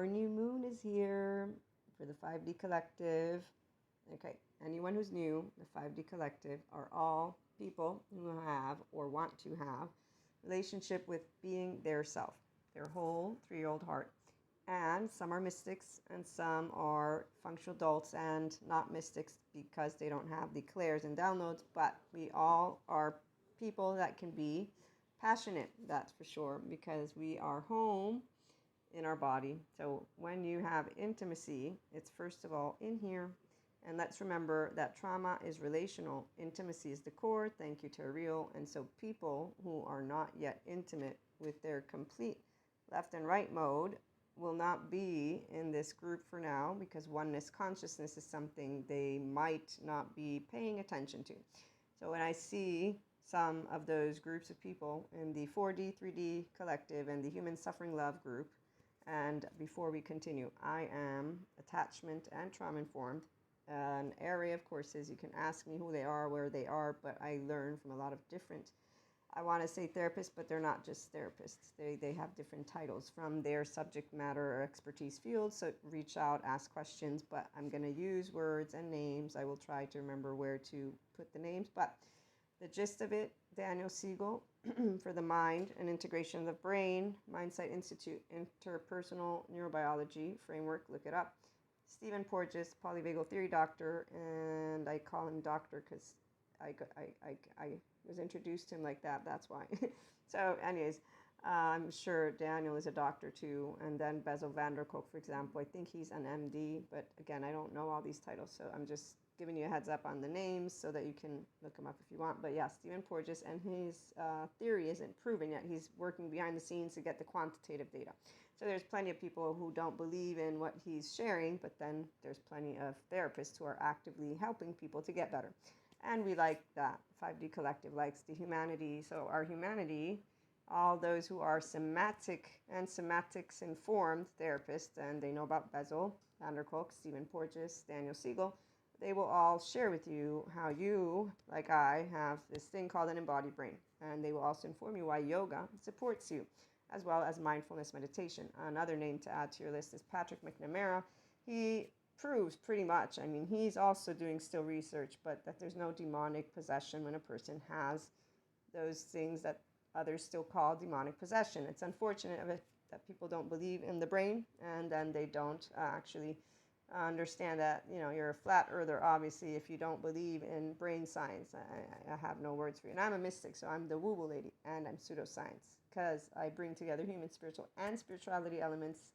Our new moon is here for the 5D collective. Okay, anyone who's new, the 5D collective are all people who have or want to have relationship with being their self, their whole 3-year-old heart. And some are mystics and some are functional adults and not mystics because they don't have the clairs and downloads, but we all are people that can be passionate, that's for sure, because we are home in our body. So when you have intimacy, it's first of all in here. And let's remember that trauma is relational. Intimacy is the core. Thank you to Ariel. And so people who are not yet intimate with their complete left and right mode will not be in this group for now, because oneness consciousness is something they might not be paying attention to. So when I see some of those groups of people in the 4D, 3D collective and the human suffering love group, and before we continue, I am attachment and trauma informed. An area of courses, you can ask me who they are, where they are, but I learn from a lot of different, I want to say therapists, but they're not just therapists. They have different titles from their subject matter or expertise field. So reach out, ask questions, but I'm going to use words and names. I will try to remember where to put the names, but the gist of it, Daniel Siegel for the mind and integration of the brain, Mindsight Institute, interpersonal neurobiology framework, look it up. Stephen Porges, polyvagal theory doctor, and I call him doctor because I was introduced to him like that, that's why. So anyways, I'm sure Daniel is a doctor too, and then Bezel van der Kolk, for example, I think he's an MD, but again, I don't know all these titles, so I'm just giving you a heads up on the names so that you can look him up if you want. But yeah, Stephen Porges, and his theory isn't proven yet. He's working behind the scenes to get the quantitative data. So there's plenty of people who don't believe in what he's sharing, but then there's plenty of therapists who are actively helping people to get better. And we like that. 5D Collective likes the humanity. So our humanity, all those who are somatic and somatics informed therapists, and they know about Bezel van der Kolk, Stephen Porges, Daniel Siegel, they will all share with you how you, like I, have this thing called an embodied brain. And they will also inform you why yoga supports you, as well as mindfulness meditation. Another name to add to your list is Patrick McNamara. He proves pretty much, I mean, he's also doing still research, but that there's no demonic possession when a person has those things that others still call demonic possession. It's unfortunate that people don't believe in the brain, and then they don't actually understand that, you know, you're a flat earther, obviously, if you don't believe in brain science. I have no words for you. And I'm a mystic, so I'm the woo-woo lady, and I'm pseudoscience, because I bring together human, spiritual, and spirituality elements.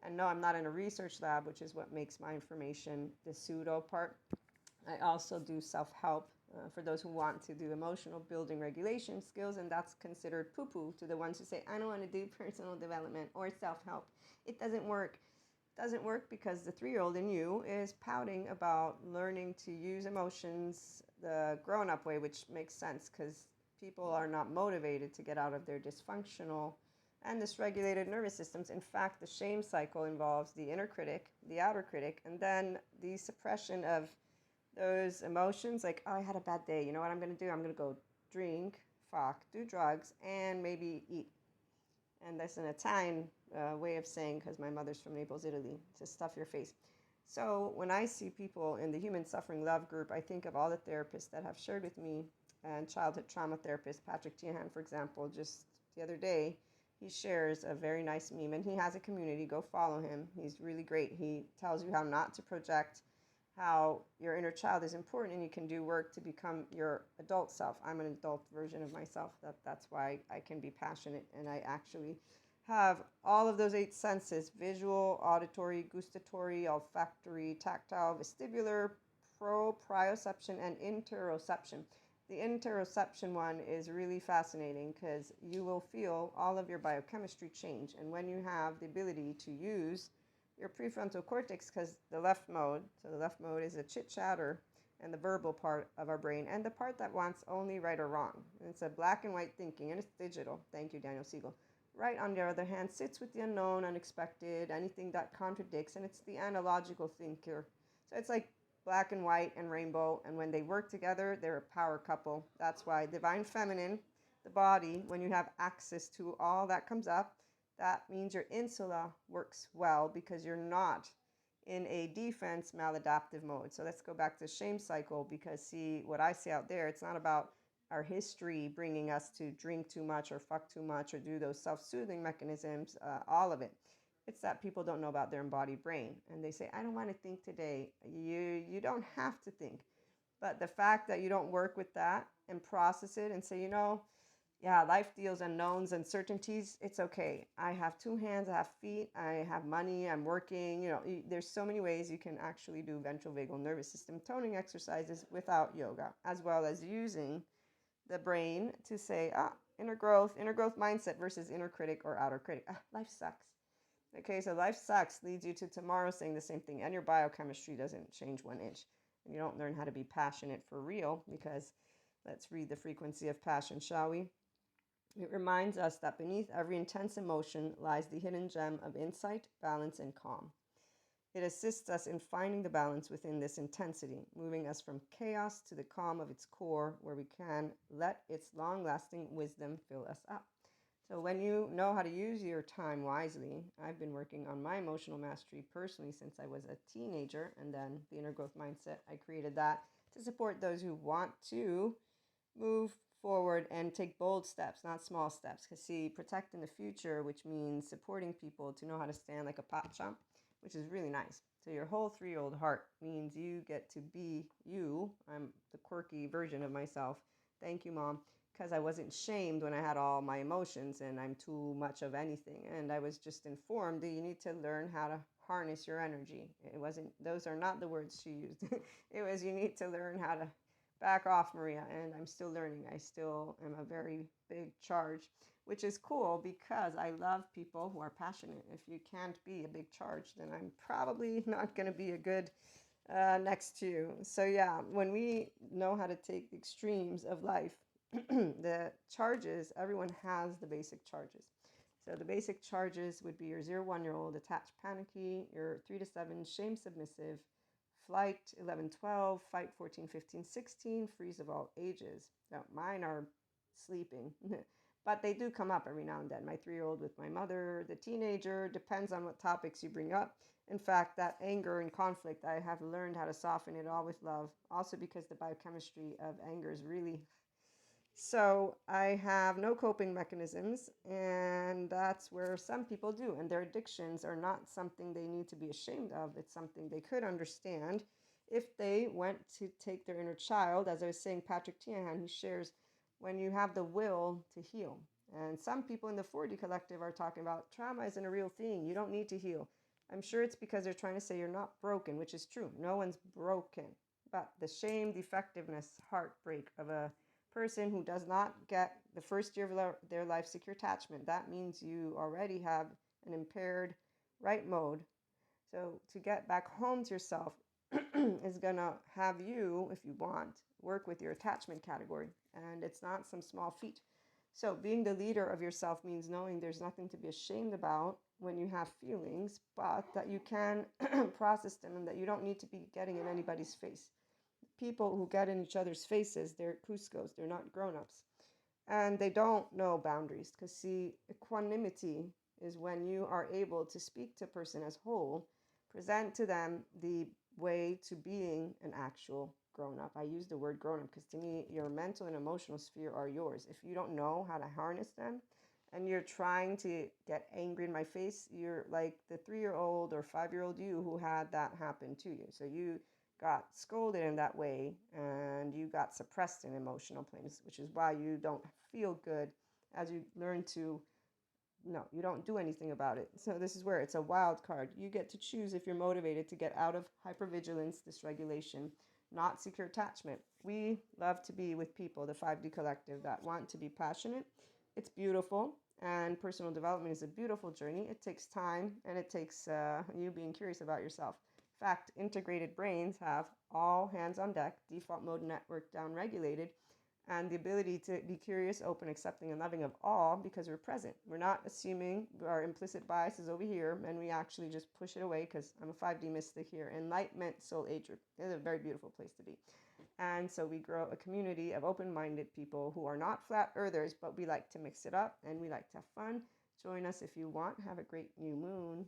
And no, I'm not in a research lab, which is what makes my information the pseudo part. I also do self-help for those who want to do emotional building regulation skills, and that's considered poo-poo to the ones who say, I don't want to do personal development or self-help. It doesn't work. Doesn't work because the 3-year-old in you is pouting about learning to use emotions the grown-up way, which makes sense because people are not motivated to get out of their dysfunctional and dysregulated nervous systems. In fact, the shame cycle involves the inner critic, the outer critic, and then the suppression of those emotions. Like, oh, I had a bad day. You know what I'm going to do? I'm going to go drink, fuck, do drugs, and maybe eat. And that's an Italian way of saying, because my mother's from Naples, Italy, to stuff your face. So when I see people in the human suffering love group, I think of all the therapists that have shared with me, and childhood trauma therapist Patrick Tiahan, for example, just the other day, he shares a very nice meme, and he has a community. Go follow him. He's really great. He tells you how not to project, how your inner child is important, and you can do work to become your adult self. I'm an adult version of myself. That's why I can be passionate, and I actually have all of those 8 senses: visual, auditory, gustatory, olfactory, tactile, vestibular, proprioception, and interoception. The interoception one is really fascinating because you will feel all of your biochemistry change, and when you have the ability to use your prefrontal cortex, because the left mode, so the left mode is a chit-chatter and the verbal part of our brain, and the part that wants only right or wrong. And it's a black and white thinking, and it's digital. Thank you, Daniel Siegel. Right, on the other hand, sits with the unknown, unexpected, anything that contradicts, and it's the analogical thinker. So it's like black and white and rainbow, and when they work together, they're a power couple. That's why divine feminine, the body, when you have access to all that comes up, that means your insula works well because you're not in a defense maladaptive mode. So let's go back to the shame cycle, because see what I see out there, it's not about our history bringing us to drink too much or fuck too much or do those self-soothing mechanisms, all of it. It's that people don't know about their embodied brain, and they say, I don't want to think today. You don't have to think. But the fact that you don't work with that and process it and say, yeah, life deals unknowns, uncertainties. It's okay. I have 2 hands, I have feet, I have money, I'm working. There's so many ways you can actually do ventral vagal nervous system toning exercises without yoga, as well as using the brain to say, inner growth mindset versus inner critic or outer critic. Life sucks. Okay, so life sucks leads you to tomorrow saying the same thing, and your biochemistry doesn't change 1 inch. And you don't learn how to be passionate for real, because let's read the frequency of passion, shall we? It reminds us that beneath every intense emotion lies the hidden gem of insight, balance, and calm. It assists us in finding the balance within this intensity, moving us from chaos to the calm of its core, where we can let its long-lasting wisdom fill us up. So when you know how to use your time wisely, I've been working on my emotional mastery personally since I was a teenager, and then the inner growth mindset, I created that to support those who want to move forward and take bold steps, not small steps. Because see, protecting the future, which means supporting people to know how to stand like a pop chump, which is really nice. So your whole 3-year-old heart means you get to be you. I'm the quirky version of myself. Thank you, Mom. Because I wasn't shamed when I had all my emotions and I'm too much of anything. And I was just informed that you need to learn how to harness your energy. Those are not the words she used. It was, you need to learn how to back off, Maria. And I'm still learning. I still am a very big charge, which is cool because I love people who are passionate. If you can't be a big charge, then I'm probably not going to be a good next to you. So yeah, when we know how to take the extremes of life, the charges, everyone has the basic charges. So the basic charges would be your 0-1-year-old attached panicky, your 3 to 7 shame submissive, flight 11-12, fight 14-15, 16, freeze of all ages. Now mine are sleeping, but they do come up every now and then. My 3-year-old with my mother, the teenager, depends on what topics you bring up. In fact, that anger and conflict, I have learned how to soften it all with love. Also because the biochemistry of anger is really... So I have no coping mechanisms, and that's where some people do. And their addictions are not something they need to be ashamed of. It's something they could understand if they went to take their inner child. As I was saying, Patrick Tiahan, he shares, when you have the will to heal. And some people in the 4D collective are talking about trauma isn't a real thing. You don't need to heal. I'm sure it's because they're trying to say you're not broken, which is true. No one's broken. But the shame, defectiveness, heartbreak of a person who does not get the first year of their life secure attachment, that means you already have an impaired right mode. So to get back home to yourself is going to have you, if you want, work with your attachment category. And it's not some small feat. So being the leader of yourself means knowing there's nothing to be ashamed about when you have feelings, but that you can process them and that you don't need to be getting in anybody's face. People who get in each other's faces, they're Cuscos, they're not grown-ups. And they don't know boundaries, because see, equanimity is when you are able to speak to a person as whole, present to them the way to being an actual grown-up. I use the word grown-up because to me, your mental and emotional sphere are yours. If you don't know how to harness them, and you're trying to get angry in my face, you're like the 3-year-old or 5-year-old you who had that happen to you. So you got scolded in that way and you got suppressed in emotional planes, which is why you don't feel good as you learn to, no, you don't do anything about it. So this is where it's a wild card. You get to choose if you're motivated to get out of hypervigilance, dysregulation, not secure attachment. We love to be with people, the 5D collective, that want to be passionate. It's beautiful, and personal development is a beautiful journey. It takes time, and it takes you being curious about yourself. In fact, integrated brains have all hands on deck, default mode network down-regulated, and the ability to be curious, open, accepting, and loving of all because we're present. We're not assuming our implicit bias is over here, and we actually just push it away because I'm a 5D mystic here. Enlightenment, soul age group is a very beautiful place to be. And so we grow a community of open-minded people who are not flat earthers, but we like to mix it up and we like to have fun. Join us if you want. Have a great new moon.